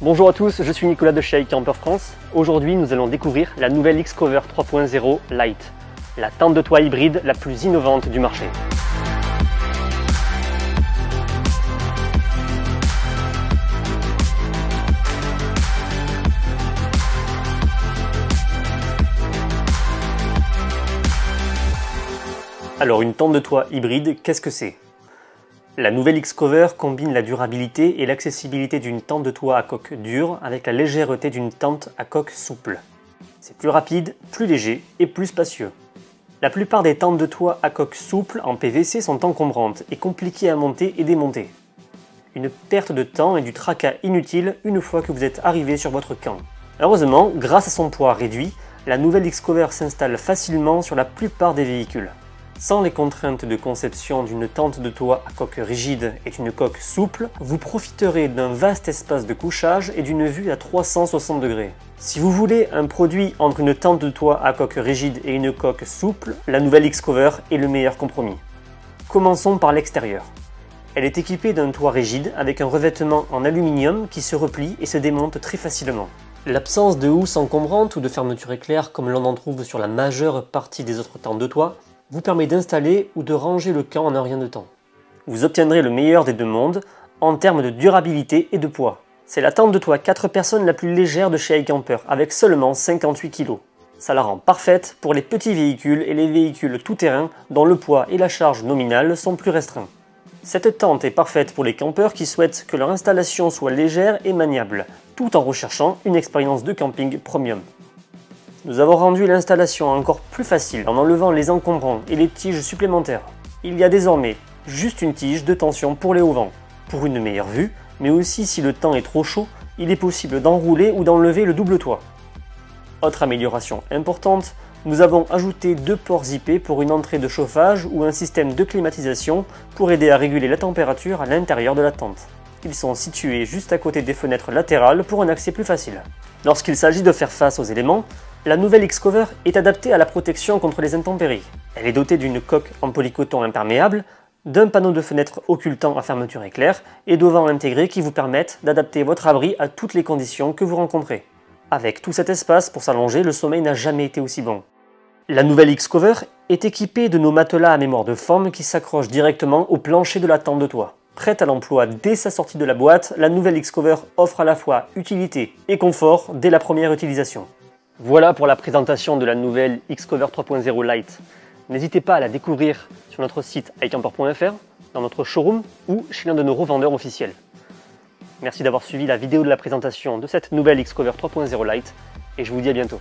Bonjour à tous, je suis Nicolas de chez iCamper France. Aujourd'hui, nous allons découvrir la nouvelle X-Cover 3.0 Lite, la tente de toit hybride la plus innovante du marché. Alors, une tente de toit hybride, qu'est-ce que c'est? La nouvelle X-Cover combine la durabilité et l'accessibilité d'une tente de toit à coque dure avec la légèreté d'une tente à coque souple. C'est plus rapide, plus léger et plus spacieux. La plupart des tentes de toit à coque souple en PVC sont encombrantes et compliquées à monter et démonter. Une perte de temps et du tracas inutile une fois que vous êtes arrivé sur votre camp. Heureusement, grâce à son poids réduit, la nouvelle X-Cover s'installe facilement sur la plupart des véhicules. Sans les contraintes de conception d'une tente de toit à coque rigide et d'une coque souple, vous profiterez d'un vaste espace de couchage et d'une vue à 360 degrés. Si vous voulez un produit entre une tente de toit à coque rigide et une coque souple, la nouvelle X-Cover est le meilleur compromis. Commençons par l'extérieur. Elle est équipée d'un toit rigide avec un revêtement en aluminium qui se replie et se démonte très facilement. L'absence de housse encombrante ou de fermeture éclair comme l'on en trouve sur la majeure partie des autres tentes de toit vous permet d'installer ou de ranger le camp en un rien de temps. Vous obtiendrez le meilleur des deux mondes en termes de durabilité et de poids. C'est la tente de toit 4 personnes la plus légère de chez iCamper avec seulement 58 kg. Ça la rend parfaite pour les petits véhicules et les véhicules tout-terrain dont le poids et la charge nominale sont plus restreints. Cette tente est parfaite pour les campeurs qui souhaitent que leur installation soit légère et maniable, tout en recherchant une expérience de camping premium. Nous avons rendu l'installation encore plus facile en enlevant les encombrants et les tiges supplémentaires. Il y a désormais juste une tige de tension pour les hauts vents, pour une meilleure vue, mais aussi si le temps est trop chaud, il est possible d'enrouler ou d'enlever le double toit. Autre amélioration importante, nous avons ajouté 2 ports zippés pour une entrée de chauffage ou un système de climatisation pour aider à réguler la température à l'intérieur de la tente. Ils sont situés juste à côté des fenêtres latérales pour un accès plus facile. Lorsqu'il s'agit de faire face aux éléments, la nouvelle X-Cover est adaptée à la protection contre les intempéries. Elle est dotée d'une coque en polycoton imperméable, d'un panneau de fenêtre occultant à fermeture éclair et d'auvents intégrés qui vous permettent d'adapter votre abri à toutes les conditions que vous rencontrez. Avec tout cet espace pour s'allonger, le sommeil n'a jamais été aussi bon. La nouvelle X-Cover est équipée de nos matelas à mémoire de forme qui s'accrochent directement au plancher de la tente de toit. Prête à l'emploi dès sa sortie de la boîte, la nouvelle X-Cover offre à la fois utilité et confort dès la première utilisation. Voilà pour la présentation de la nouvelle X-Cover 3.0 Lite. N'hésitez pas à la découvrir sur notre site iCamper.fr, dans notre showroom ou chez l'un de nos revendeurs officiels. Merci d'avoir suivi la vidéo de la présentation de cette nouvelle X-Cover 3.0 Lite et je vous dis à bientôt.